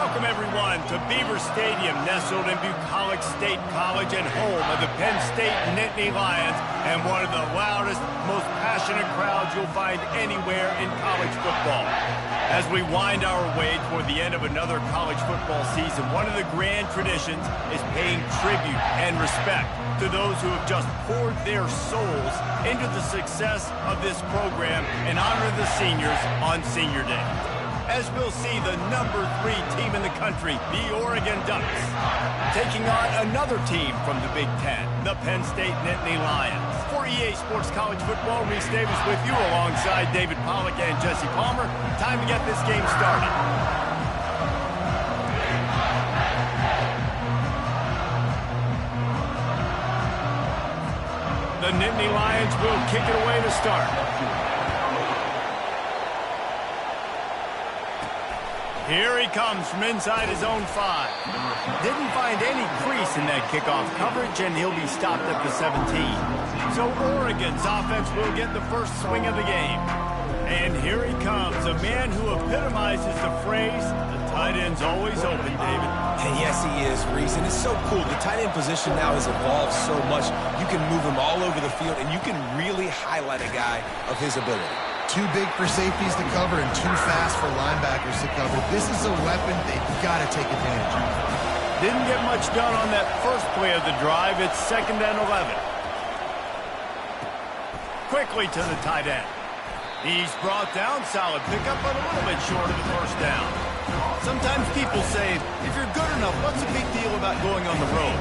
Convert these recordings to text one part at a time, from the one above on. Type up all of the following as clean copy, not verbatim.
Welcome, everyone, to Beaver Stadium, nestled in Bucolic State College and home of the Penn State Nittany Lions, and one of the loudest, most passionate crowds you'll find anywhere in college football. As we wind our way toward the end of another college football season, one of the grand traditions is paying tribute and respect to those who have just poured their souls into the success of this program and honor the seniors on Senior Day. As we'll see the number 3 team in the country, the Oregon Ducks, taking on another team from the Big Ten, the Penn State Nittany Lions. For EA Sports College Football, Reese Davis with you alongside David Pollack and Jesse Palmer. Time to get this game started. The Nittany Lions will kick it away to start. Here he comes from inside his own 5. Didn't find any crease in that kickoff coverage, and he'll be stopped at the 17. So Oregon's offense will get the first swing of the game. And here he comes, a man who epitomizes the phrase, the tight end's always open, David. And yes, he is, Reese. And it's so cool. The tight end position now has evolved so much. You can move him all over the field, and you can really highlight a guy of his ability. Too big for safeties to cover and too fast for linebackers to cover. This is a weapon they've got to take advantage of. Didn't get much done on that first play of the drive. It's 2nd and 11. Quickly to the tight end. He's brought down, solid pickup, but a little bit short of the first down. Sometimes people say, if you're good enough, what's the big deal about going on the road?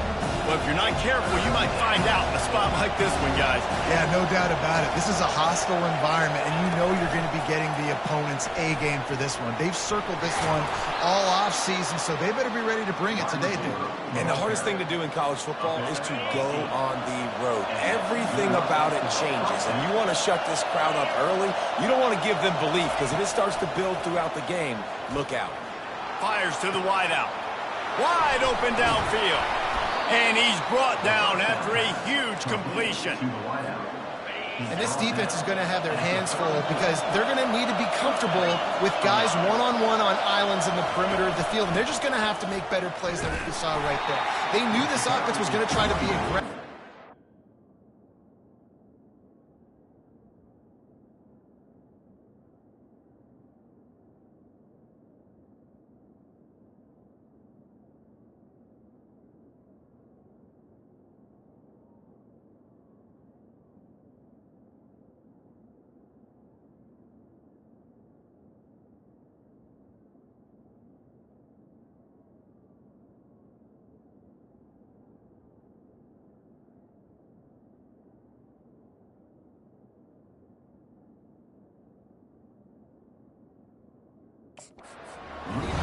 Well, if you're not careful, you might find out in a spot like this one, guys. Yeah, no doubt about it. This is a hostile environment, and you know you're going to be getting the opponent's A-game for this one. They've circled this one all off-season, so they better be ready to bring it today, dude. And the hardest thing to do in college football is to go on the road. Everything about it changes, and you want to shut this crowd up early. You don't want to give them belief, because if it starts to build throughout the game, look out. Fires to the wideout. Wide open downfield. And he's brought down after a huge completion. And this defense is going to have their hands full because they're going to need to be comfortable with guys one-on-one on islands in the perimeter of the field. And they're just going to have to make better plays than what we saw right there. They knew this offense was going to try to be aggressive.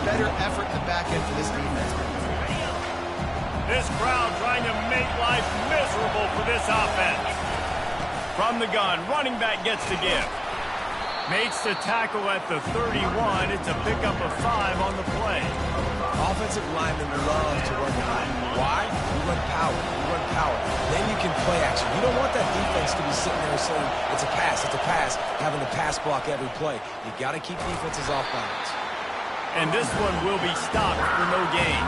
Better effort in the back end for this defense. This crowd trying to make life miserable for this offense. From the gun, running back gets to give. Makes the tackle at the 31. It's a pickup of 5 on the play. Offensive linemen love to run the line. Why? You run power. You run power. Then you can play action. You don't want that defense to be sitting there saying, it's a pass, having to pass block every play. You got to keep defenses off balance. And this one will be stopped for no gain.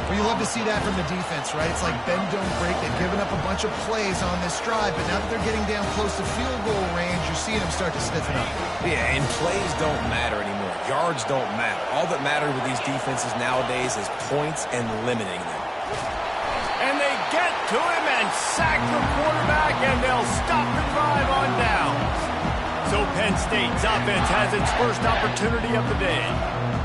Well, you love to see that from the defense, right? It's like bend, don't break. They've given up a bunch of plays on this drive, but now that they're getting down close to field goal range, you're seeing them start to stiffen up. Yeah, and plays don't matter anymore. Yards don't matter. All that matters with these defenses nowadays is points and limiting them. And they get to him and sack the quarterback, and they'll stop the drive on down. So Penn State's offense has its first opportunity of the day.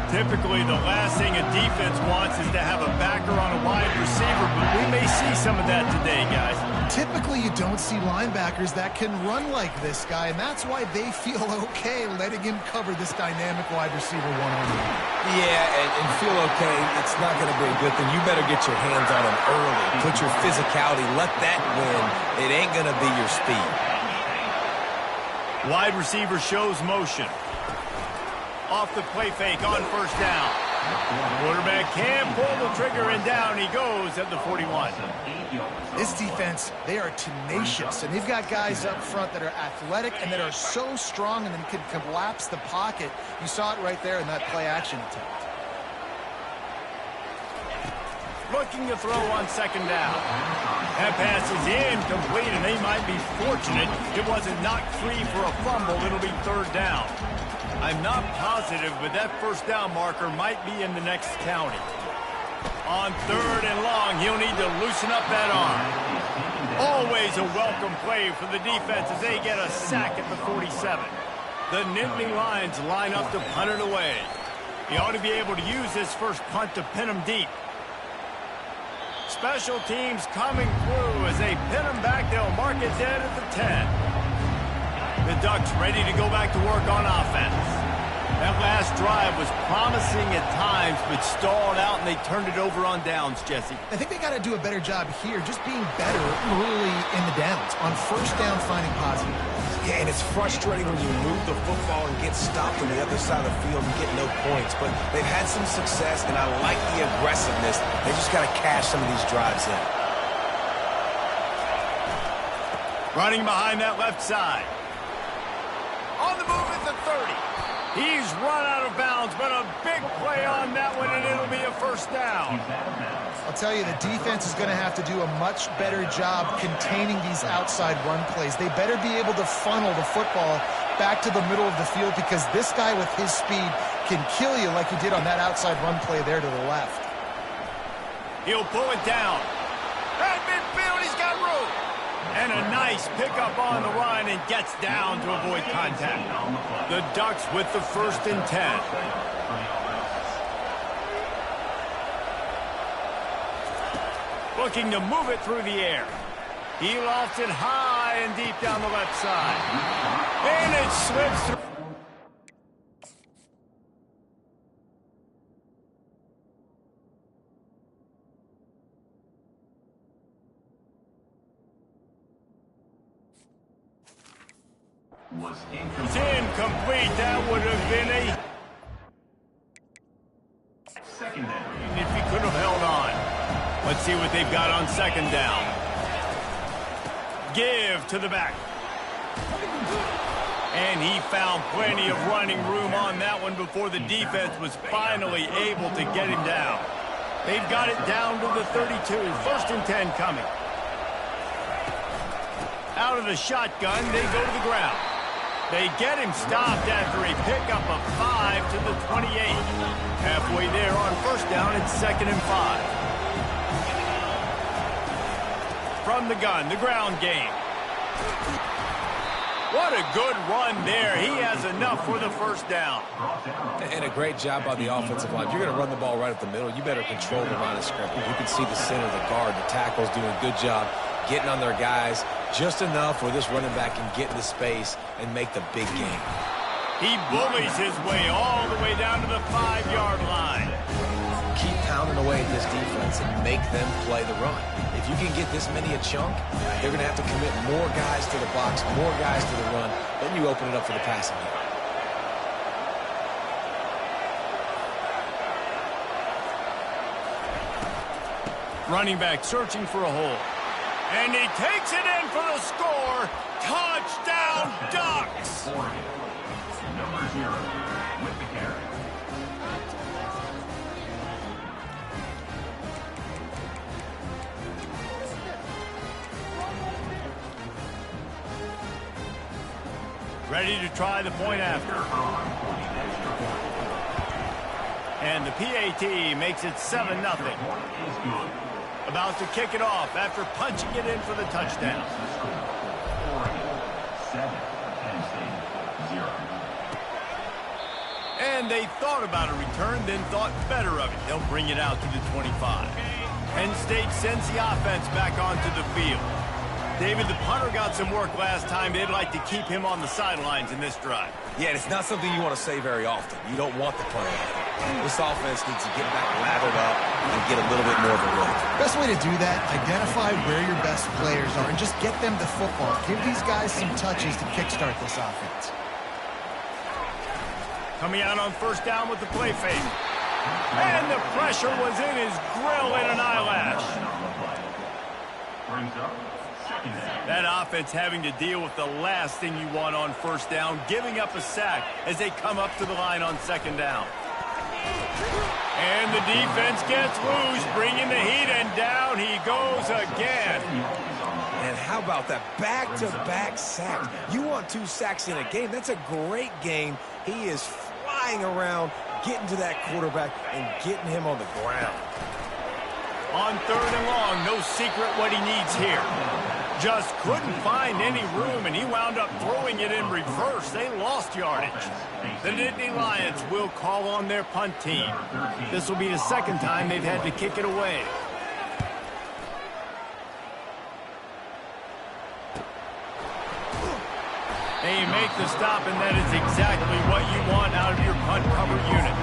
Typically, the last thing a defense wants is to have a backer on a wide receiver, but we may see some of that today, guys. Typically, you don't see linebackers that can run like this guy, and that's why they feel okay letting him cover this dynamic wide receiver one-on-one. Yeah, and feel okay, it's not going to be a good thing. You better get your hands on him early. Put your physicality, let that win. It ain't going to be your speed. Wide receiver shows motion. Off the play fake on first down. Quarterback can pull the trigger, and down he goes at the 41. This defense, they are tenacious, and they've got guys up front that are athletic and that are so strong and then can collapse the pocket. You saw it right there in that play-action attempt. looking to throw on second down. That pass is incomplete, and they might be fortunate it wasn't knocked free for a fumble. It'll be third down. I'm not positive, but that first down marker might be in the next county. On third and long, he'll need to loosen up that arm. Always a welcome play for the defense as they get a sack at the 47. The Nittany Lions line up to punt it away. He ought to be able to use this first punt to pin him deep. Special teams coming through as they pin him back. They'll mark it dead at the 10. The Ducks ready to go back to work on offense. That last drive was promising at times, but stalled out, and they turned it over on downs, Jesse. I think they got to do a better job here, just being better early in the downs. On first down, finding positive. Yeah, and it's frustrating when you move the football and get stopped on the other side of the field and get no points. But they've had some success, and I like the aggressiveness. They just got to cash some of these drives in. Running behind that left side. On the move at the 30. He's run out of bounds, but a big play on that one, and it'll be a first down. I'll tell you, the defense is going to have to do a much better job containing these outside run plays. They better be able to funnel the football back to the middle of the field, because this guy with his speed can kill you like he did on that outside run play there to the left. He'll pull it down. At midfield, he's got room. And a nice pickup on the run, and gets down to avoid contact. The Ducks with the 1st and 10. Looking to move it through the air. He lofts it high and deep down the left side. And it slips through. It's incomplete. That would have been a second down if he could have held on. Let's see what they've got on second down. Give to the back. And he found plenty of running room on that one before the defense was finally able to get him down. They've got it down to the 32. 1st and 10 coming. Out of the shotgun, they go to the ground. They get him stopped after a pickup of 5 to the 28. Halfway there on first down, it's 2nd and 5. From the gun, the ground game. What a good run there. He has enough for the first down. And a great job by the offensive line. If you're going to run the ball right up the middle, you better control the line of scrimmage. You can see the center, the guard, the tackles doing a good job getting on their guys just enough where this running back can get into space and make the big game. He bullies his way all the way down to the 5-yard line. Keep pounding away at this defense and make them play the run. If you can get this many a chunk, they're going to have to commit more guys to the box, more guys to the run. Then you open it up for the passing game. Running back searching for a hole. And he takes it in for the score. Touchdown, Ducks! Number 0 with the carry. Ready to try the point after. And the PAT makes it 7-0. About to kick it off after punching it in for the touchdown. And they thought about a return, then thought better of it. They'll bring it out to the 25. Penn State sends the offense back onto the field. David, the punter got some work last time. They'd like to keep him on the sidelines in this drive. Yeah, and it's not something you want to say very often. You don't want the punter. This offense needs to get back lathered up and get a little bit more of a look. Best way to do that, identify where your best players are and just get them the football. Give these guys some touches to kickstart this offense. Coming out on first down with the play fake. And the pressure was in his grill in an eyelash. Brings up. That offense having to deal with the last thing you want on first down, giving up a sack as they come up to the line on second down. And the defense gets loose, bringing the heat, and down he goes again. And how about that back-to-back sacks? You want 2 sacks in a game. That's a great game. He is flying around, getting to that quarterback and getting him on the ground. On 3rd and long, no secret what he needs here. Just couldn't find any room, and he wound up throwing it in reverse. They lost yardage. The Nittany Lions will call on their punt team. This will be the 2nd time they've had to kick it away. And you make the stop, and that is exactly what you want out of your punt cover unit.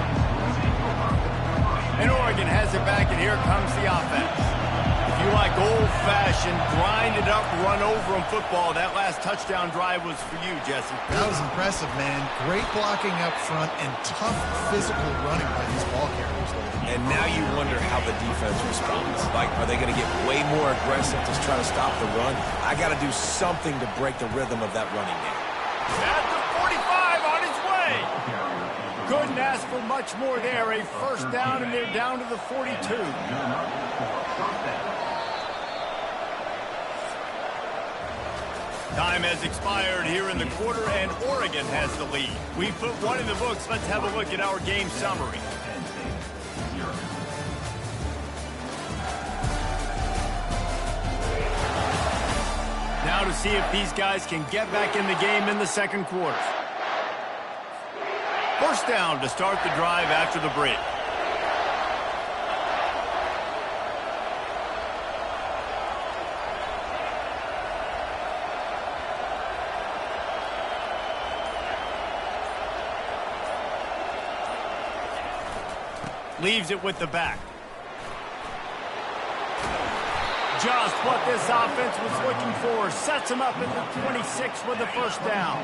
And Oregon has it back, and here comes the offense. If you like old-fashioned, grind-it-up, run-over-'em football, that last touchdown drive was for you, Jesse. That was impressive, man. Great blocking up front and tough physical running by these ball carriers. And now you wonder how the defense responds. Like, are they going to get way more aggressive to try to stop the run? I got to do something to break the rhythm of that running game. At the 45, on his way. Couldn't ask for much more there. A 1st down, and they're down to the 42. Time has expired here in the quarter, and Oregon has the lead. We put 1 in the books. Let's have a look at our game summary. Now to see if these guys can get back in the game in the 2nd quarter. 1st down to start the drive after the break. Leaves it with the back. Just what this offense was looking for. Sets him up at the 26 with the 1st down.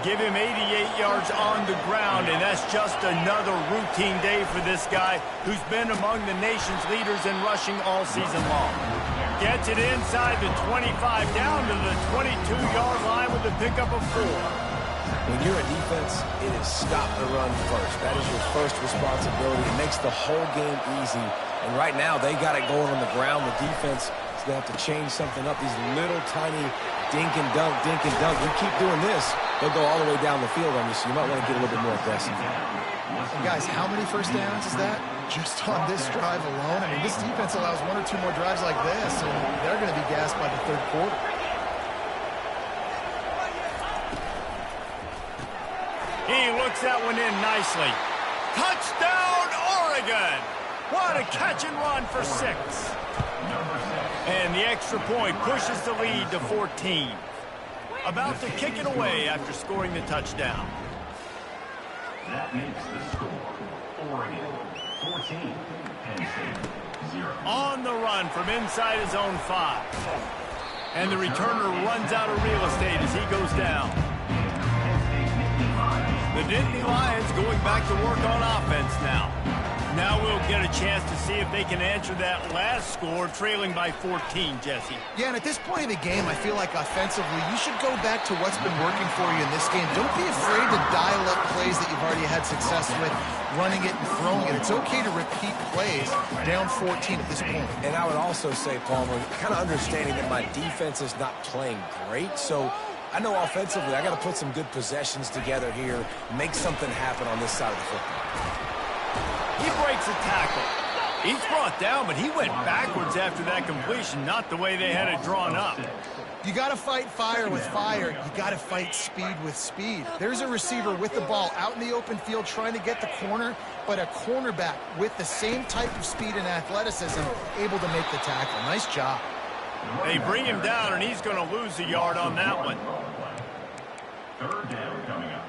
Give him 88 yards on the ground, and that's just another routine day for this guy who's been among the nation's leaders in rushing all season long. Gets it inside the 25, down to the 22-yard line with a pickup of 4. When you're a defense, it is stop the run first. That is your first responsibility. It makes the whole game easy. And right now, they got it going on the ground. The defense is going to have to change something up. These little tiny dink and dunk, dink and dunk. You keep doing this, they'll go all the way down the field on you, so you might want to get a little bit more aggressive. And guys, how many 1st downs is that? Just on this drive alone? I mean, this defense allows 1 or 2 more drives like this, and they're going to be gassed by the 3rd quarter. He looks that one in nicely. Touchdown, Oregon! What a catch and run for 6. And the extra point pushes the lead to 14. About to kick it away after scoring the touchdown. That makes the score Oregon 14, Penn State 0. On the run from inside his own 5. And the returner runs out of real estate as he goes down. The Nittany Lions going back to work on offense now. Now we'll get a chance to see if they can answer that last score, trailing by 14, Jesse. Yeah, and at this point in the game, I feel like offensively, you should go back to what's been working for you in this game. Don't be afraid to dial up plays that you've already had success with, running it and throwing it. It's okay to repeat plays down 14 at this point. And I would also say, Palmer, kind of understanding that my defense is not playing great, so I know offensively I got to put some good possessions together here, make something happen on this side of the football. He breaks a tackle. He's brought down, but he went backwards after that completion, not the way they had it drawn up. You got to fight fire with fire. You got to fight speed with speed. There's a receiver with the ball out in the open field trying to get the corner, but a cornerback with the same type of speed and athleticism able to make the tackle. Nice job. They bring him down, and he's going to lose a yard on that one. 3rd down coming up.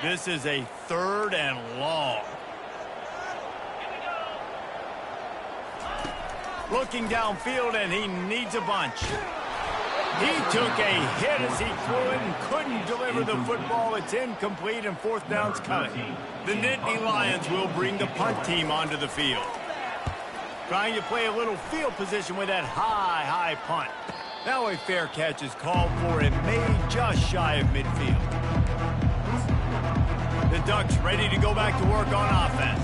This is a 3rd and long. Looking downfield, and he needs a bunch. He took a hit as he threw it and couldn't deliver the football. It's incomplete, and 4th down's coming. The Nittany Lions will bring the punt team onto the field. Trying to play a little field position with that high punt. Now a fair catch is called for and made just shy of midfield. The Ducks ready to go back to work on offense.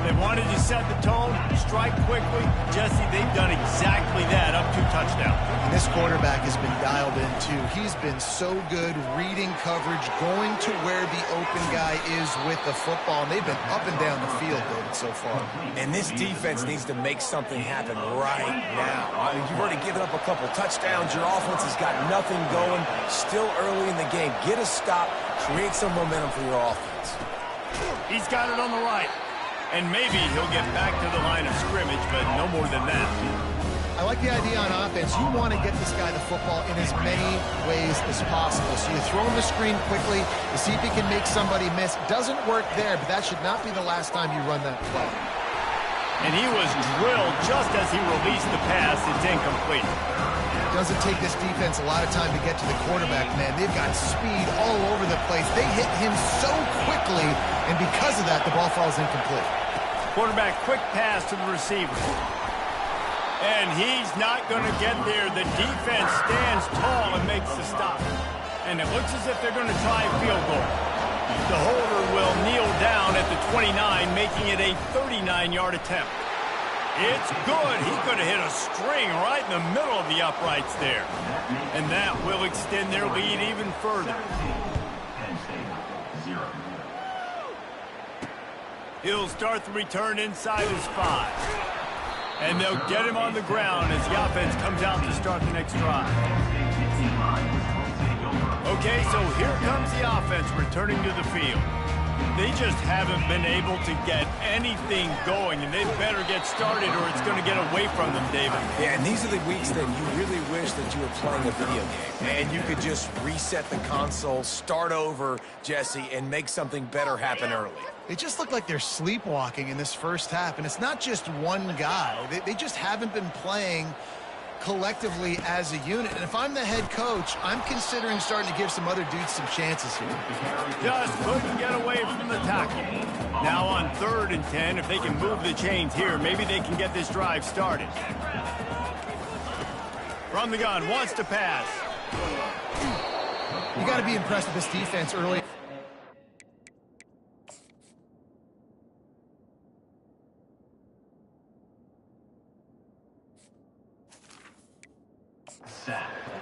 They wanted to set the tone, strike quickly. Jesse, they've done exactly that, up 2 touchdowns. And this quarterback has been dialed in, too. He's been so good reading coverage, going to where the open guy is with the football. And they've been up and down the field, David, so far. And this defense needs to make something happen right now. I mean, you've already given up a couple touchdowns. Your offense has got nothing going. Still early in the game. Get a stop. Create some momentum for your offense. He's got it on the right. And maybe he'll get back to the line of scrimmage, but no more than that. I like the idea on offense. You want to get this guy the football in as many ways as possible. So you throw him the screen quickly to see if he can make somebody miss. Doesn't work there, but that should not be the last time you run that play. And he was drilled just as he released the pass. It's incomplete. It doesn't take this defense a lot of time to get to the quarterback, man. They've got speed all over the place. They hit him so quickly, and because of that, the ball falls incomplete. Quarterback, quick pass to the receiver. And he's not going to get there. The defense stands tall and makes the stop. And it looks as if they're going to try a field goal. The holder will kneel down at the 29, making it a 39-yard attempt. It's good. He could have hit a string right in the middle of the uprights there. And that will extend their lead even further. Penn State, 0. He'll start the return inside his 5. And they'll get him on the ground as the offense comes out to start the next drive. Okay, so here comes the offense returning to the field. They just haven't been able to get anything going, and they better get started or it's going to get away from them, David. Yeah, and these are the weeks that you really wish that you were playing a video game. And you could just reset the console, start over, Jesse, and make something better happen early. They just look like they're sleepwalking in this first half, and it's not just one guy. They just haven't been playing collectively as a unit. And if I'm the head coach, I'm considering starting to give some other dudes some chances here. Just couldn't get away from the tackle. Now on 3rd and 10, if they can move the chains here, maybe they can get this drive started. From the gun, wants to pass. You got to be impressed with this defense early.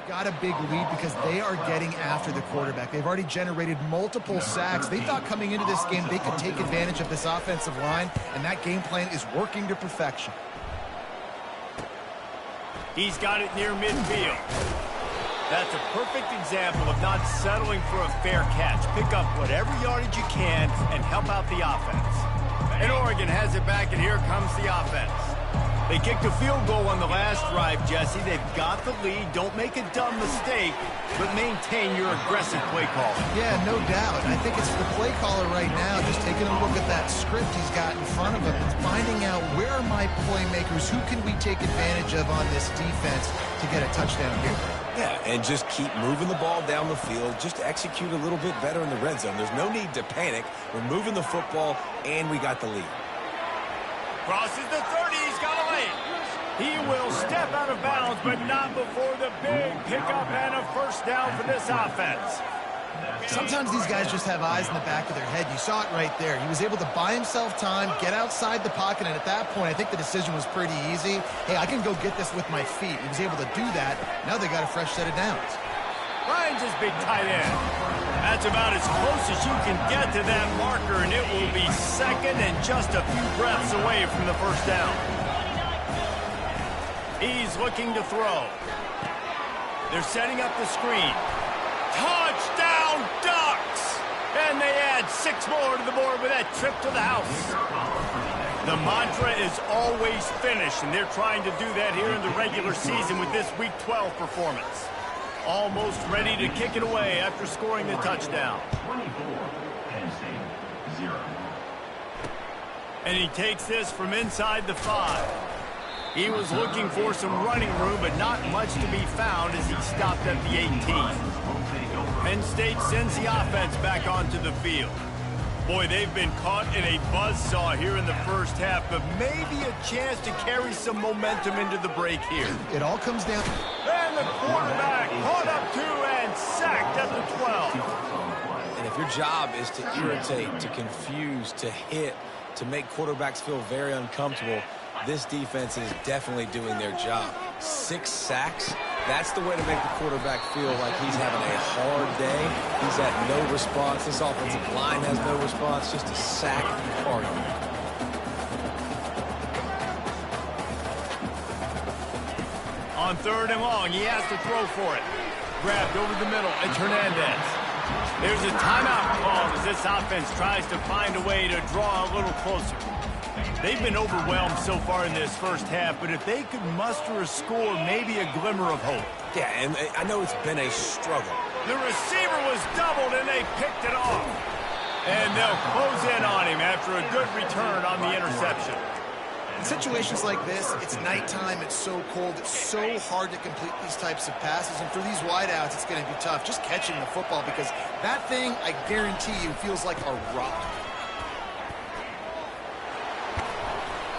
Got a big lead because they are getting after the quarterback. They've already generated multiple sacks. They thought coming into this game they could take advantage of this offensive line, and that game plan is working to perfection. He's got it near midfield. That's a perfect example of not settling for a fair catch. Pick up whatever yardage you can and help out the offense. And Oregon has it back, and here comes the offense. They kicked a field goal on the last drive, Jesse. They've got the lead. Don't make a dumb mistake, but maintain your aggressive play call. Yeah, no doubt. I think it's the play caller right now just taking a look at that script he's got in front of him and finding out where are my playmakers, who can we take advantage of on this defense to get a touchdown here. Yeah, and just keep moving the ball down the field. Just execute a little bit better in the red zone. There's no need to panic. We're moving the football, and we got the lead. Crosses the 30. He's got a lead. He will step out of bounds, but not before the big pickup and a first down for this offense. Sometimes these guys just have eyes in the back of their head. You saw it right there. He was able to buy himself time, get outside the pocket, and at that point, I think the decision was pretty easy. Hey, I can go get this with my feet. He was able to do that. Now they got a fresh set of downs. Finds his big tight end. That's about as close as you can get to that marker, and it will be second and just a few breaths away from the first down. He's looking to throw. They're setting up the screen. Touchdown, Ducks! And they add 6 more to the board with that trip to the house. The mantra is always finish, and they're trying to do that here in the regular season with this Week 12 performance. Almost ready to kick it away after scoring the touchdown. 24, Penn State, 0. And he takes this from inside the 5. He was looking for some running room, but not much to be found as he stopped at the 18. Penn State sends the offense back onto the field. Boy, they've been caught in a buzzsaw here in the first half, but maybe a chance to carry some momentum into the break here. It all comes down. And the quarterback caught up 2 and sacked at the 12. And if Your job is to irritate, to confuse, to hit, to make quarterbacks feel very uncomfortable. This defense is definitely doing their job. 6 sacks, that's the way to make the quarterback feel like he's having a hard day. He's had no response. This offensive line has no response, just a sack party. On 3rd and long, he has to throw for it. Grabbed over the middle, it's Hernandez. There's a timeout call as this offense tries to find a way to draw a little closer. They've been overwhelmed so far in this first half, but if they could muster a score, maybe a glimmer of hope. Yeah, and I know it's been a struggle. The receiver was doubled, and they picked it off. And they'll close in on him after a good return on the interception. In situations like this, it's nighttime, it's so cold, it's so hard to complete these types of passes, and for these wideouts, it's going to be tough just catching the football because that thing, I guarantee you, feels like a rock.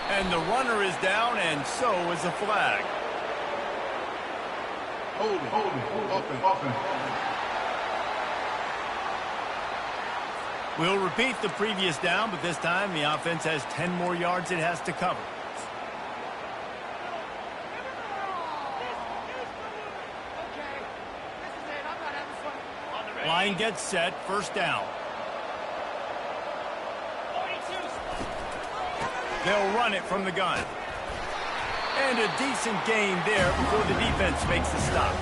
And the runner is down, and so is a flag. Open. We'll repeat the previous down, but this time the offense has 10 more yards it has to cover. Line gets set, 1st down. They'll run it from the gun. And a decent gain there before the defense makes the stop.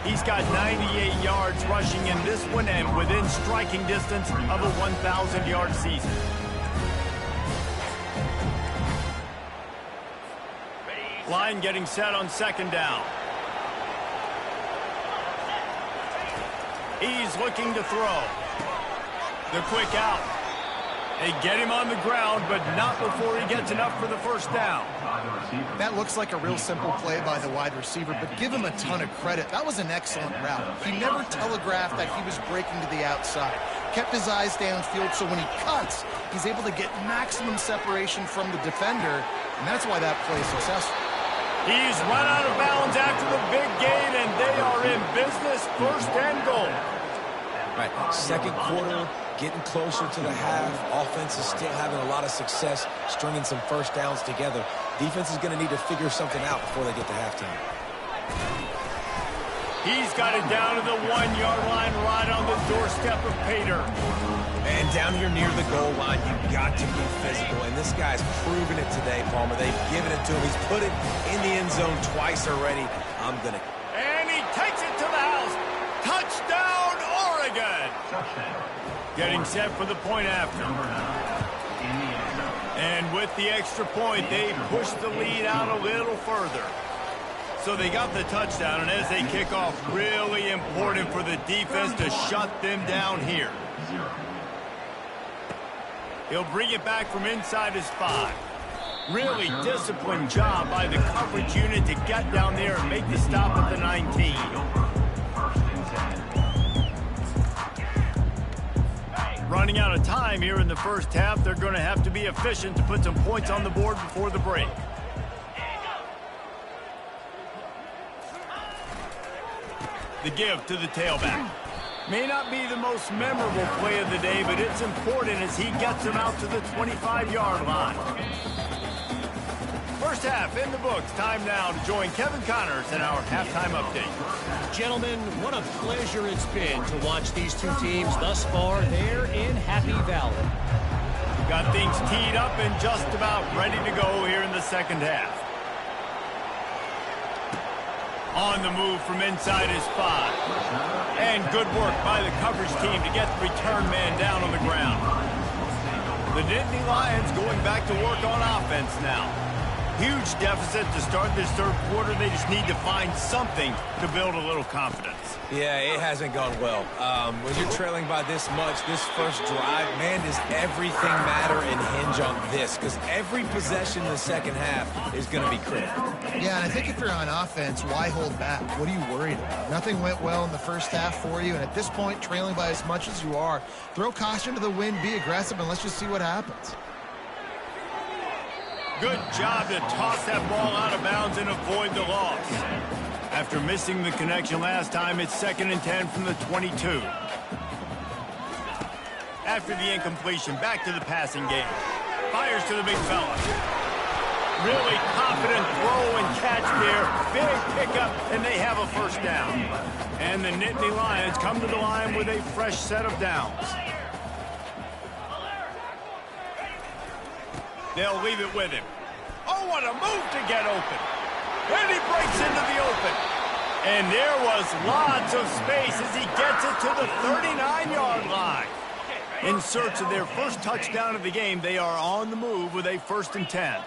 He's got 98 yards rushing in this one and within striking distance of a 1,000-yard season. Line getting set on 2nd down. He's looking to throw. The quick out. They get him on the ground, but not before he gets enough for the 1st down. That looks like a real simple play by the wide receiver, but give him a ton of credit. That was an excellent route. He never telegraphed that he was breaking to the outside. Kept his eyes downfield, so when he cuts, he's able to get maximum separation from the defender, and that's why that play is successful. He's run out of bounds after the big gain, and they are in business, 1st and goal. Right, 2nd quarter, getting closer to the half. Offense is still having a lot of success stringing some 1st downs together. Defense is going to need to figure something out before they get to halftime. He's got it down to the 1-yard line right on the doorstep of Pater. And down here near the goal line, you've got to be physical. And this guy's proven it today, Palmer. They've given it to him. He's put it in the end zone twice already. And he takes it to the house. Touchdown, Oregon. Touchdown. Getting set for the point after. And with the extra point, they push the lead out a little further. So they got the touchdown, and as they kick off, really important for the defense to shut them down here. 0. He'll bring it back from inside his 5. Really disciplined job by the coverage unit to get down there and make the stop at the 19. 1st and 10. Running out of time here in the 1st half, they're going to have to be efficient to put some points on the board before the break. The give to the tailback. May not be the most memorable play of the day, but it's important as he gets them out to the 25-yard line. 1st half in the books. Time now to join Kevin Connors in our halftime update. Gentlemen, what a pleasure it's been to watch these two teams thus far there in Happy Valley. Got things teed up and just about ready to go here in the 2nd half. On the move from inside his 5. And good work by the coverage team to get the return man down on the ground. The Nittany Lions going back to work on offense now. Huge deficit to start this 3rd quarter. They just need to find something to build a little confidence. Yeah, it hasn't gone well. When you're trailing by this much, this 1st drive, man, does everything matter and hinge on this? Because every possession in the 2nd half is going to be critical. Yeah, and I think if you're on offense, why hold back? What are you worried about? Nothing went well in the 1st half for you, and at this point, trailing by as much as you are, throw caution to the wind, be aggressive, and let's just see what happens. Good job to toss that ball out of bounds and avoid the loss. After missing the connection last time, it's 2nd and 10 from the 22. After the incompletion, back to the passing game. Fires to the big fella. Really confident throw and catch there. Big pickup, and they have a first down. And the Nittany Lions come to the line with a fresh set of downs. They'll leave it with him. Oh, what a move to get open. And he breaks into the open. And there was lots of space as he gets it to the 39-yard line. In search of their first touchdown of the game, they are on the move with a 1st and 10.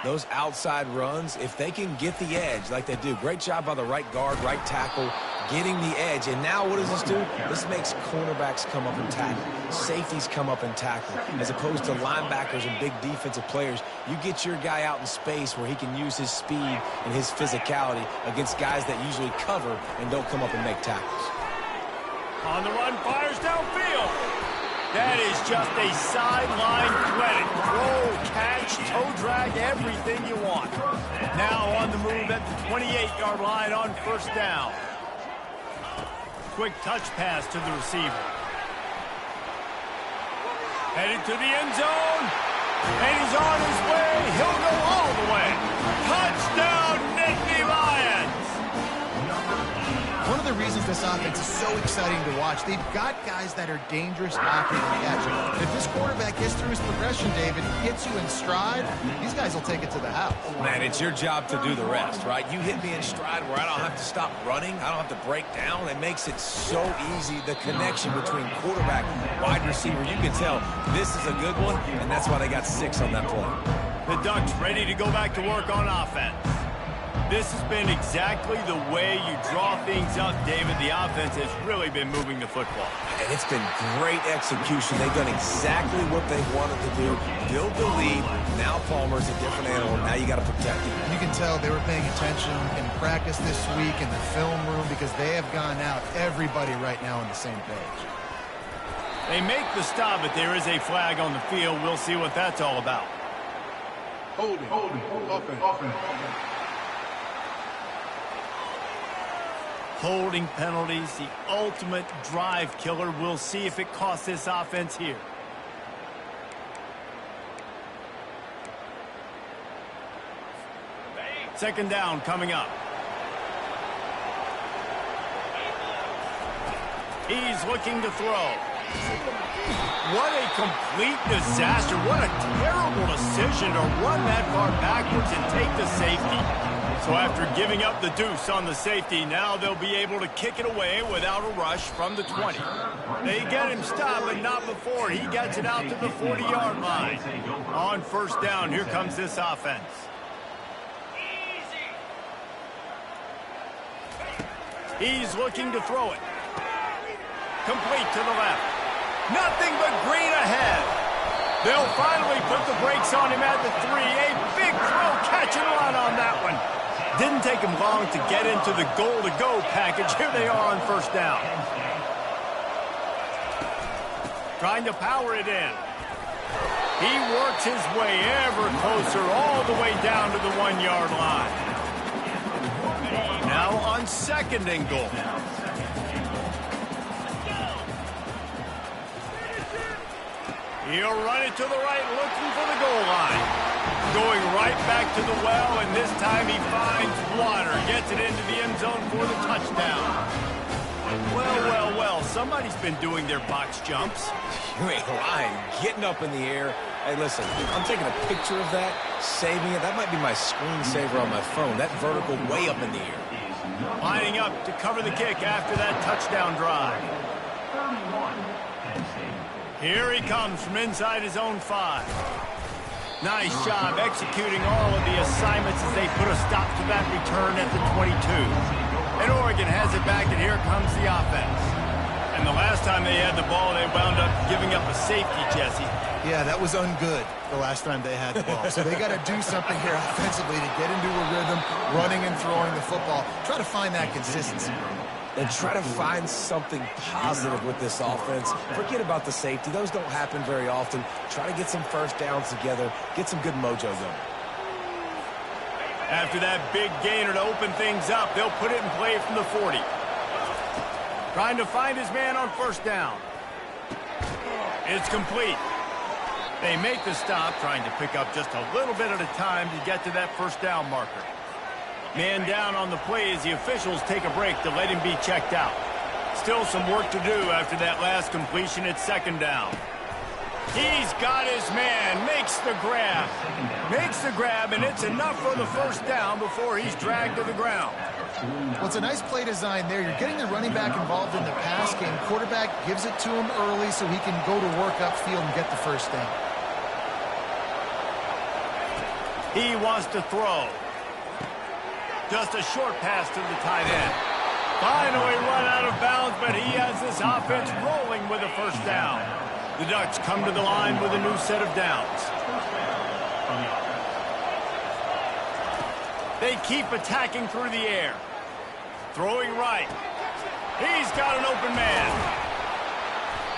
Those outside runs, if they can get the edge like they do, great job by the right guard, right tackle, getting the edge. And now what does this do? This makes cornerbacks come up and tackle. Safeties come up and tackle. As opposed to linebackers and big defensive players, you get your guy out in space where he can use his speed and his physicality against guys that usually cover and don't come up and make tackles. On the run, fires downfield. That is just a sideline credit. Throw, catch, toe drag, everything you want. Now on the move at the 28-yard line on 1st down. Quick touch pass to the receiver. Headed to the end zone. And he's on his way. He'll go all the way. Touchdown, Nittany Lions. One of the reasons this offense is so exciting to watch, they've got guys that are dangerous after the catch. And if this quarterback gets through his progression, David, hits you in stride, these guys will take it to the house. Man, it's your job to do the rest, right? You hit me in stride where I don't have to stop running. I don't have to break down. It makes it so easy. The connection between quarterback, wide receiver, you can tell this is a good one, and that's why they got 6 on that play. The Ducks ready to go back to work on offense. This has been exactly the way you draw things up, David. The offense has really been moving the football. And it's been great execution. They've done exactly what they wanted to do. Build the lead. Now Palmer's a different animal. Now you got to protect him. You can tell they were paying attention in practice this week in the film room because they have gone out, everybody right now on the same page. They make the stop, but there is a flag on the field. We'll see what that's all about. Holding, offense. Holding penalties, the ultimate drive killer. We'll see if it costs this offense here. Second down coming up. He's looking to throw. What a complete disaster. What a terrible decision to run that far backwards and take the safety. So after giving up the deuce on the safety, now they'll be able to kick it away without a rush from the 20. They get him stopped, but not before he gets it out to the 40-yard line. On 1st down, here comes this offense. He's looking to throw it. Complete to the left. Nothing but green ahead. They'll finally put the brakes on him at the 3. A big throw, catch and run on that one. Didn't take him long to get into the goal-to-go package. Here they are on 1st down. Trying to power it in. He works his way ever closer all the way down to the 1-yard line. Now on 2nd and goal. He'll run it to the right, looking for the goal line. Going right back to the well, and this time he finds water. Gets it into the end zone for the touchdown. Well, somebody's been doing their box jumps. You ain't lying. Getting up in the air. Hey, listen, I'm taking a picture of that, saving it. That might be my screensaver on my phone. That vertical way up in the air. Lining up to cover the kick after that touchdown drive. Here he comes from inside his own 5. Nice job executing all of the assignments as they put a stop to that return at the 22. And Oregon has it back, and here comes the offense. And the last time they had the ball, they wound up giving up a safety, Jesse. Yeah, that was ungood the last time they had the ball. So they got to do something here offensively to get into a rhythm, running and throwing the football. Try to find that consistency. And try to find something positive with this offense. Forget about the safety. Those don't happen very often. Try to get some first downs together. Get some good mojo going. After that big gainer to open things up, they'll put it in play from the 40. Trying to find his man on 1st down. It's complete. They make the stop, trying to pick up just a little bit at a time to get to that first down marker. Man down on the play as the officials take a break to let him be checked out. Still some work to do after that last completion at second down. He's got his man, makes the grab. Makes the grab, and it's enough for the first down before he's dragged to the ground. Well, it's a nice play design there. You're getting the running back involved in the pass game. Quarterback gives it to him early so he can go to work upfield and get the first down. He wants to throw. Just a short pass to the tight end. Finally run out of bounds, but he has this offense rolling with a first down. The Ducks come to the line with a new set of downs. They keep attacking through the air. Throwing right. He's got an open man.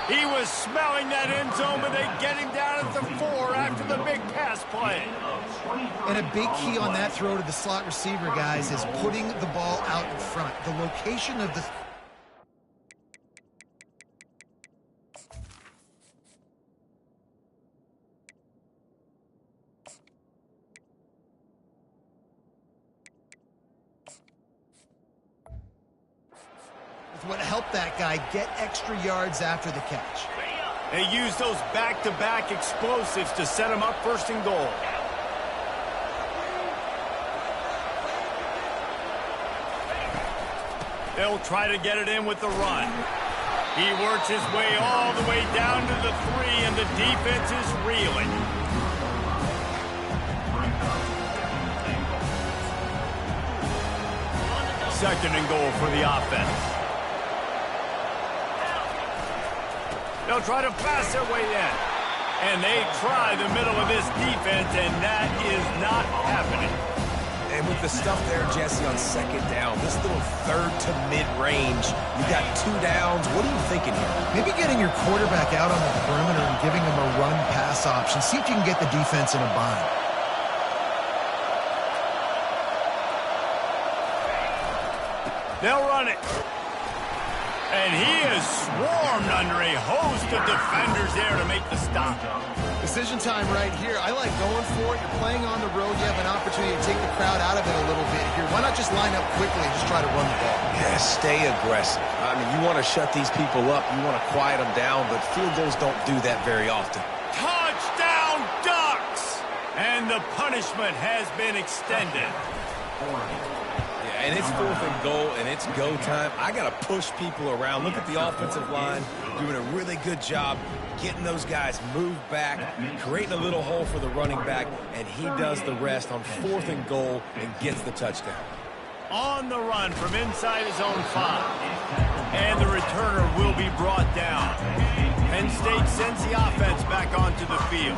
He was smelling that end zone, but they get him down at the 4 after the big pass play. And a big key on that throw to the slot receiver, guys, is putting the ball out in front. The location of the... what helped that guy get extra yards after the catch. They use those back-to-back explosives to set him up first and goal. They'll try to get it in with the run. He works his way all the way down to the 3, and the defense is reeling. Second and goal for the offense. They'll try to pass their way in. And they try the middle of this defense, and that is not happening. And with the stuff there, Jesse, on second down, this little third to mid-range, you got 2 downs. What are you thinking here? Maybe getting your quarterback out on the perimeter and giving him a run-pass option. See if you can get the defense in a bind. They'll run it. And he is swarmed under a host of defenders there to make the stop. Decision time right here. I like going for it. You're playing on the road. You have an opportunity to take the crowd out of it a little bit here. Why not just line up quickly and just try to run the ball? Yeah, stay aggressive. I mean, you want to shut these people up. You want to quiet them down, but field goals don't do that very often. Touchdown, Ducks! And the punishment has been extended. And it's 4th and goal, and it's go time. I got to push people around. Look at the offensive line doing a really good job getting those guys moved back, creating a little hole for the running back, and he does the rest on 4th and goal and gets the touchdown. On the run from inside his own 5. And the returner will be brought down. Penn State sends the offense back onto the field.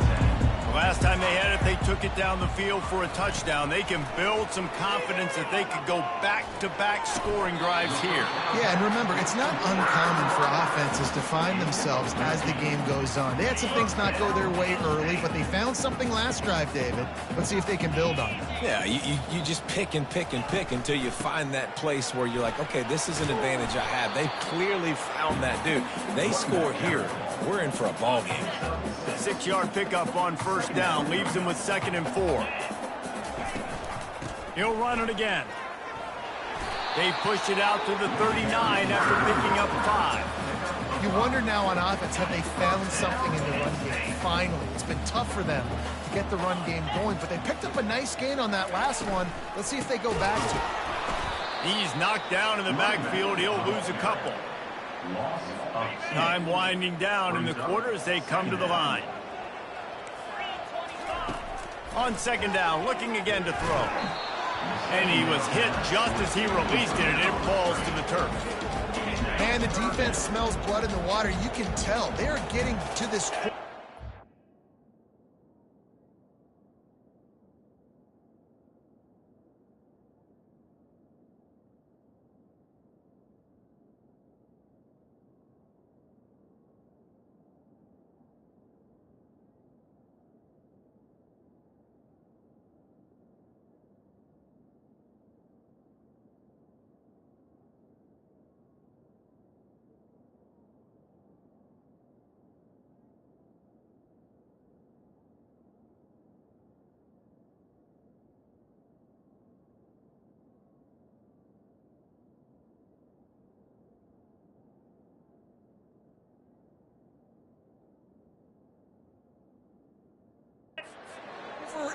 Last time they had it, they took it down the field for a touchdown. They can build some confidence that they could go back-to-back scoring drives here. Yeah, and remember, it's not uncommon for offenses to find themselves as the game goes on. They had some things not go their way early, but they found something last drive, David. Let's see if they can build on it. Yeah, you just pick and pick and pick until you find that place where you're like, okay, this is an advantage I have. They clearly found that dude. They score here. We're in for a ball game. 6-yard pickup on first down leaves him with 2nd and 4. He'll run it again. They pushed it out to the 39 after picking up 5. You wonder now on offense, have they found something in the run game? Finally, it's been tough for them to get the run game going, but they picked up a nice gain on that last one. Let's see if they go back to it. He's knocked down in the backfield. He'll lose a couple. Time winding down in the quarter as they come to the line. On second down, looking again to throw. And he was hit just as he released it, and it falls to the turf. And the defense smells blood in the water. You can tell. They are getting to this...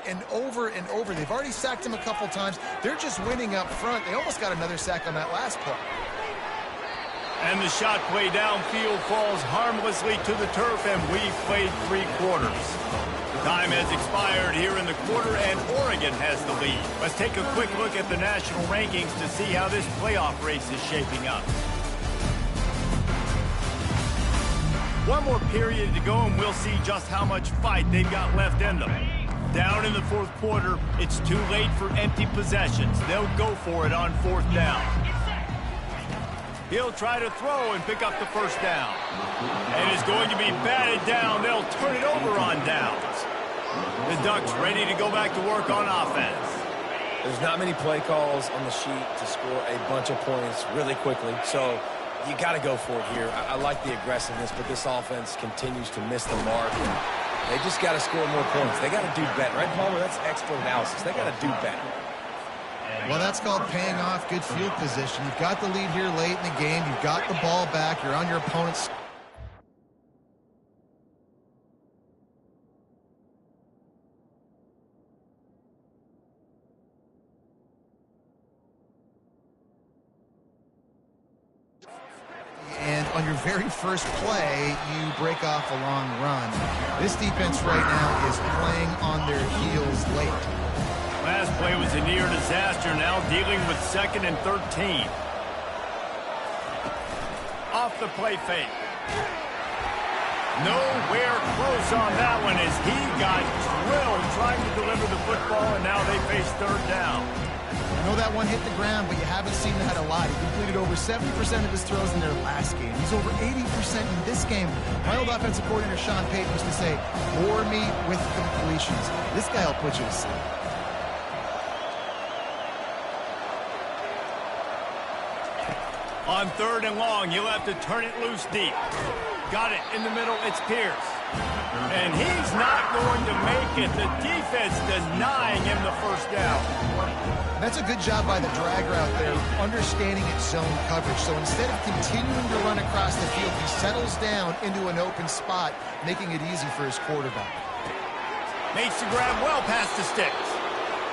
and over and over. They've already sacked him a couple times. They're just winning up front. They almost got another sack on that last play. And the shot play downfield falls harmlessly to the turf, and we've played 3 quarters. Time has expired here in the quarter, and Oregon has the lead. Let's take a quick look at the national rankings to see how this playoff race is shaping up. One more period to go, and we'll see just how much fight they've got left in them. Down in the 4th quarter, it's too late for empty possessions. They'll go for it on 4th down. He'll try to throw and pick up the first down. And it's going to be batted down. They'll turn it over on downs. The Ducks ready to go back to work on offense. There's not many play calls on the sheet to score a bunch of points really quickly, so you got to go for it here. I like the aggressiveness, but this offense continues to miss the mark. They just got to score more points. They got to do better. Right, Palmer? That's expert analysis. They got to do better. Well, that's called paying off good field position. You've got the lead here late in the game. You've got the ball back. You're on your opponent's. And on your very first play, you break off a long run. This defense right now is playing on their heels late. Last play was a near disaster, now dealing with 2nd and 13. Off the play fake. Nowhere close on that one as he got drilled trying to deliver the football, and now they face 3rd down. I know that one hit the ground, but you haven't seen that a lot. He completed over 70% of his throws in their last game. He's over 80% in this game. My old offensive coordinator, Sean Payton, used to say, bore me with completions. This guy will put you to sleep. On 3rd and long, you'll have to turn it loose deep. Got it in the middle, it's Pierce. And he's not going to make it. The defense denying him the first down. That's a good job by the drag route there, understanding its zone coverage. So instead of continuing to run across the field, he settles down into an open spot, making it easy for his quarterback. Makes the grab well past the sticks.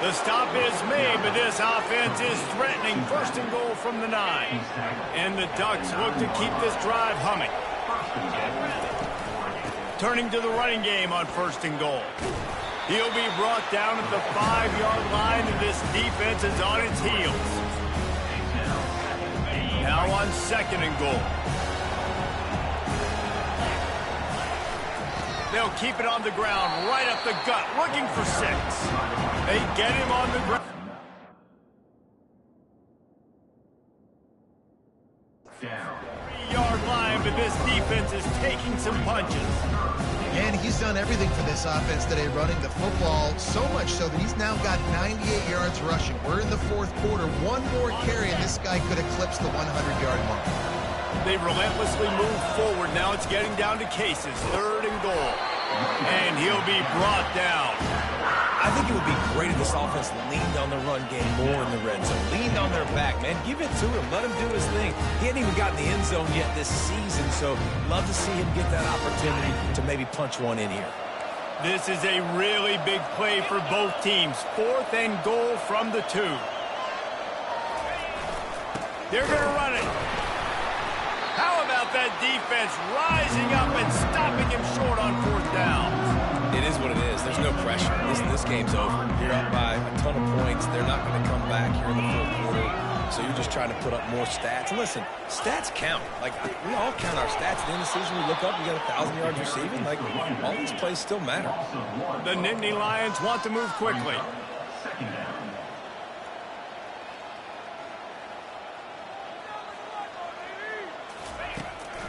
The stop is made, but this offense is threatening. 1st and goal from the 9. And the Ducks look to keep this drive humming. Turning to the running game on 1st and goal. He'll be brought down at the 5-yard line, and this defense is on its heels. Now on 2nd and goal. They'll keep it on the ground, right up the gut, looking for 6. They get him on the ground. Down. 3-yard line, but this defense is taking some punches. And he's done everything for this offense today, running the football, so much so that he's now got 98 yards rushing. We're in the 4th quarter. One more carry, and this guy could eclipse the 100-yard mark. They relentlessly move forward. Now it's getting down to cases. 3rd and goal. And he'll be brought down. I think it would be great if this offense leaned on the run game more in the red zone. Leaned on their back, man. Give it to him. Let him do his thing. He hadn't even gotten the end zone yet this season, so love to see him get that opportunity to maybe punch one in here. This is a really big play for both teams. 4th and goal from the 2. They're going to run it. How about that defense rising up and stopping him short on 4th down? It is what it is. There's no pressure. This game's over. You're up by a ton of points. They're not going to come back here in the 4th quarter. So you're just trying to put up more stats. And listen, stats count. Like, we all count our stats. At the end of the season, we look up, we got 1,000 yards receiving. Like, all these plays still matter. The Nittany Lions want to move quickly.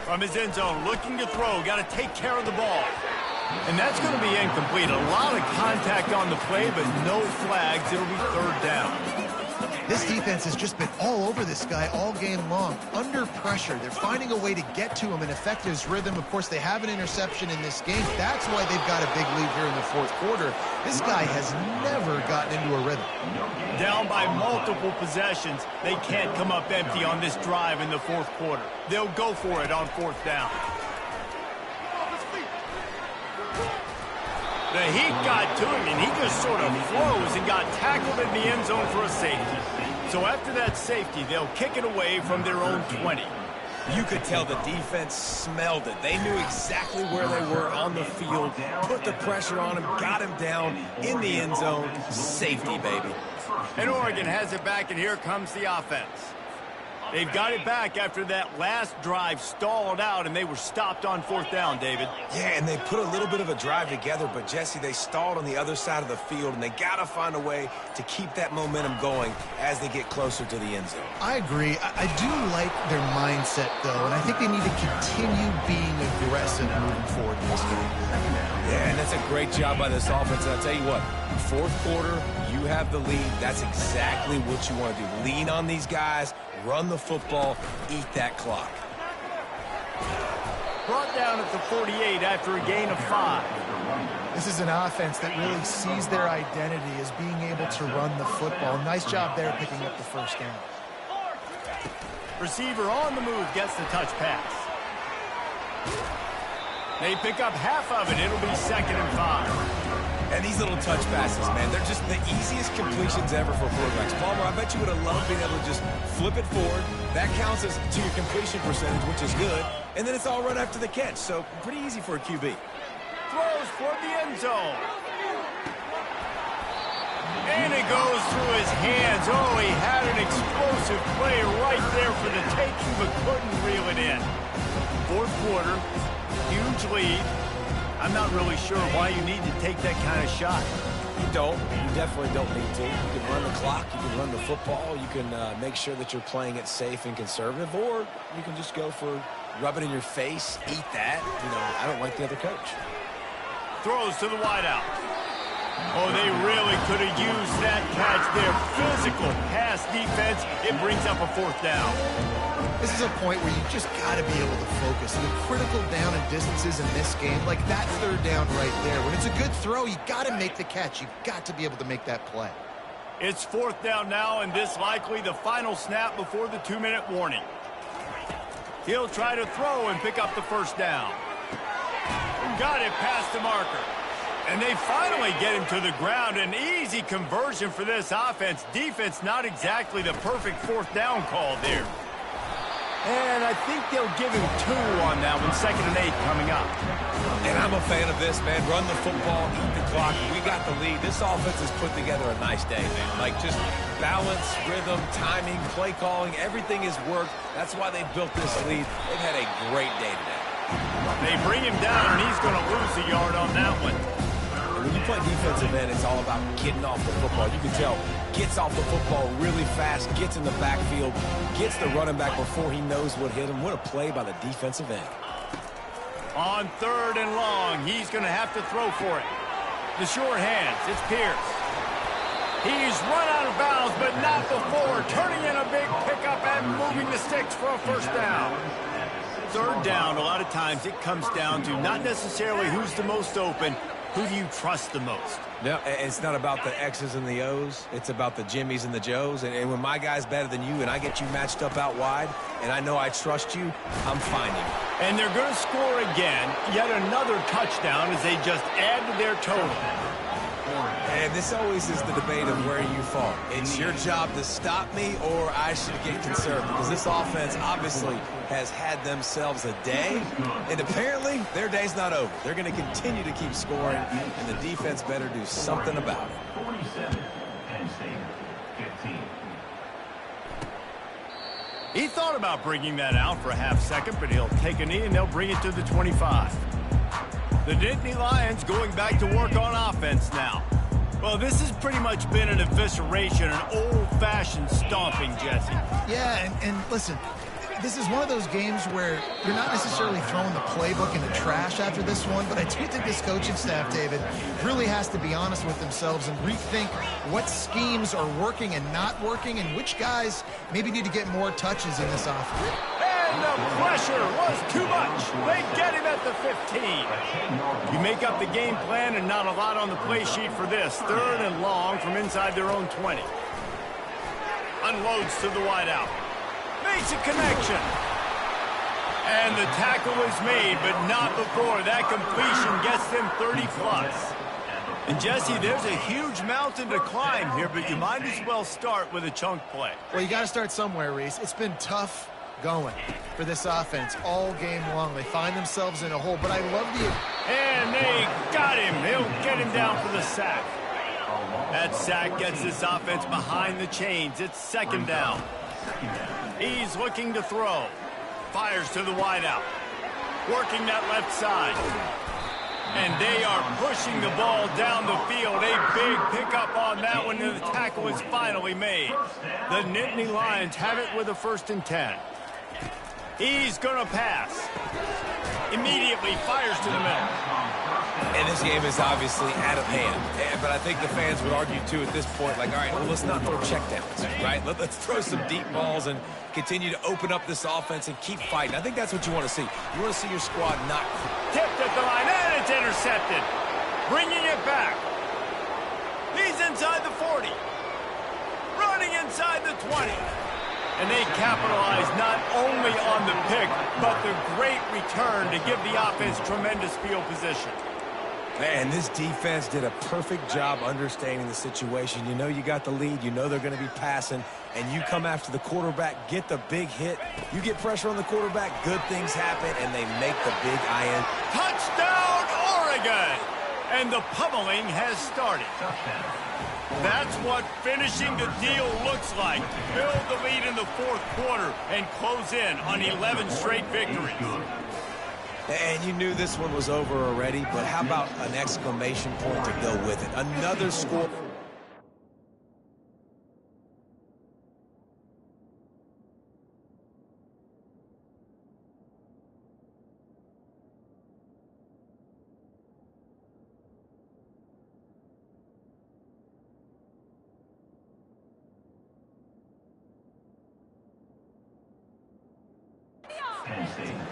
From his end zone, looking to throw. Got to take care of the ball. And that's going to be incomplete. A lot of contact on the play, but no flags. It'll be 3rd down. This defense has just been all over this guy all game long. Under pressure. They're finding a way to get to him and affect his rhythm. Of course, they have an interception in this game. That's why they've got a big lead here in the 4th quarter. This guy has never gotten into a rhythm. Down by multiple possessions. They can't come up empty on this drive in the 4th quarter. They'll go for it on 4th down. The heat got to him, and he just sort of froze and got tackled in the end zone for a safety. So after that safety, they'll kick it away from their own 20. You could tell the defense smelled it. They knew exactly where they were on the field, put the pressure on him, got him down in the end zone. Safety, baby. And Oregon has it back, and here comes the offense. They've got it back after that last drive stalled out, and they were stopped on 4th down, David. Yeah, and they put a little bit of a drive together, but, Jesse, they stalled on the other side of the field, and they got to find a way to keep that momentum going as they get closer to the end zone. I agree. I do like their mindset, though, and I think they need to continue being aggressive moving forward in this game. Yeah, and that's a great job by this offense. And I'll tell you what, 4th quarter, you have the lead. That's exactly what you want to do. Lean on these guys, run the football, eat that clock. Brought down at the 48 after a gain of 5. This is an offense that really sees their identity as being able to run the football. Nice job there picking up the first down. Receiver on the move gets the touch pass. They pick up half of it. It'll be 2nd and 5. And these little touch passes, man, they're just the easiest completions ever for quarterbacks. Palmer, I bet you would have loved being able to just flip it forward. That counts as to your completion percentage, which is good. And then it's all right after the catch, so pretty easy for a QB. Throws for the end zone. And it goes through his hands. Oh, he had an explosive play right there for the taking, but couldn't reel it in. 4th quarter, huge lead. I'm not really sure why you need to take that kind of shot. You don't. You definitely don't need to. You can run the clock. You can run the football. You can make sure that you're playing it safe and conservative, or you can just go for rub it in your face, eat that. You know, I don't like the other coach. Throws to the wideout. Oh, they really could have used that catch there. Physical pass defense. It brings up a 4th down. This is a point where you just got to be able to focus. The critical down and distances in this game, like that 3rd down right there. When it's a good throw, you got to make the catch. You've got to be able to make that play. It's 4th down now, and this likely the final snap before the 2-minute warning. He'll try to throw and pick up the first down. Got it past the marker. And they finally get him to the ground. An easy conversion for this offense. Defense not exactly the perfect 4th down call there. And I think they'll give him 2 on that one. 2nd and 8 coming up. And I'm a fan of this, man. Run the football, eat the clock. We got the lead. This offense has put together a nice day, man. Like just balance, rhythm, timing, play calling. Everything has worked. That's why they built this lead. They've had a great day today. They bring him down, and he's going to lose a yard on that one. When you play defensive end, it's all about getting off the football. You can tell, gets off the football really fast, gets in the backfield, gets the running back before he knows what hit him. What a play by the defensive end. On 3rd and long, he's going to have to throw for it. The short hands, it's Pierce. He's run out of bounds, but not before. Turning in a big pickup and moving the sticks for a first down. 3rd down, a lot of times it comes down to not necessarily who's the most open, who do you trust the most? No, it's not about the X's and the O's. It's about the Jimmies and the Joes. And when my guy's better than you and I get you matched up out wide and I know I trust you, I'm finding you. And they're going to score again, yet another touchdown as they just add to their total. And this always is the debate of where you fall. It's your job to stop me or I should get conservative because this offense obviously has had themselves a day, and apparently their day's not over. They're going to continue to keep scoring, and the defense better do something about it. 47, Penn State, 15. He thought about bringing that out for a half second, but he'll take a knee and they'll bring it to the 25. The Nittany Lions going back to work on offense now. Well, this has pretty much been an evisceration, an old-fashioned stomping, Jesse. Yeah, and listen, this is one of those games where you're not necessarily throwing the playbook in the trash after this one, but I do think this coaching staff, David, really has to be honest with themselves and rethink what schemes are working and not working and which guys maybe need to get more touches in this offense. And the pressure was too much. They get him at the 15. You make up the game plan and not a lot on the play sheet for this. 3rd and long from inside their own 20. Unloads to the wideout. Makes a connection. And the tackle is made, but not before. That completion gets them 30+. And Jesse, there's a huge mountain to climb here, but you might as well start with a chunk play. Well, you got to start somewhere, Reese. It's been tough going for this offense all game long. They find themselves in a hole, but I love the... And they got him. He'll get him down for the sack. That sack gets this offense behind the chains. It's second down. He's looking to throw. Fires to the wideout. Working that left side. And they are pushing the ball down the field. A big pickup on that one, and the tackle is finally made. The Nittany Lions have it with a 1st and 10. He's going to pass. Immediately fires to the middle. And this game is obviously out of hand. But I think the fans would argue, too, at this point, like, all right, well, let's not throw checkdowns, right? Let's throw some deep balls and continue to open up this offense and keep fighting. I think that's what you want to see. You want to see your squad not... Tipped at the line, and it's intercepted. Bringing it back. He's inside the 40. Running inside the 20. And they capitalize not only on the pick, but the great return to give the offense tremendous field position. Man, this defense did a perfect job understanding the situation. You know you got the lead. You know they're going to be passing. And you come after the quarterback, get the big hit. You get pressure on the quarterback, good things happen, and they make the big IN. Touchdown, Oregon! And the pummeling has started. That's what finishing the deal looks like. Build the lead in the 4th quarter and close in on 11 straight victories. And you knew this one was over already, but how about an exclamation point to go with it? Another score.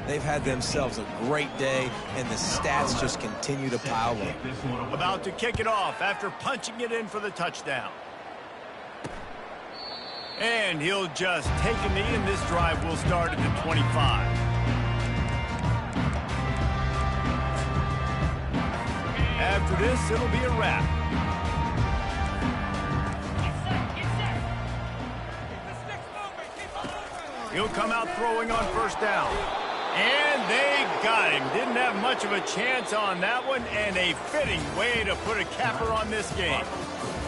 They've had themselves a great day, and the stats just continue to pile up. About to kick it off after punching it in for the touchdown. And he'll just take a knee, and this drive will start at the 25. After this, it'll be a wrap. He'll come out throwing on 1st down. And they got him. Didn't have much of a chance on that one, and a fitting way to put a capper on this game.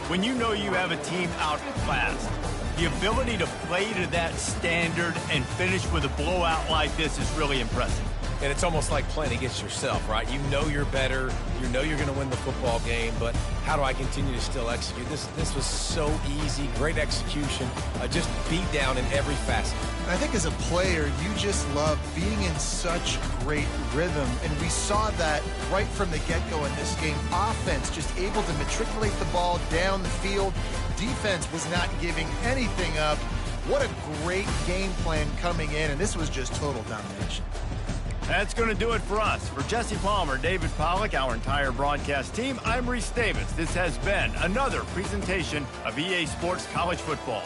When you know you have a team outclassed, the ability to play to that standard and finish with a blowout like this is really impressive. And it's almost like playing against yourself, right? You know you're better. You know you're going to win the football game, but how do I continue to still execute? This was so easy, great execution, just beat down in every facet. And I think as a player, you just love being in such great rhythm, and we saw that right from the get-go in this game. Offense just able to matriculate the ball down the field. Defense was not giving anything up. What a great game plan coming in, and this was just total domination. That's going to do it for us. For Jesse Palmer, David Pollack, our entire broadcast team, I'm Reese Davis. This has been another presentation of EA Sports College Football.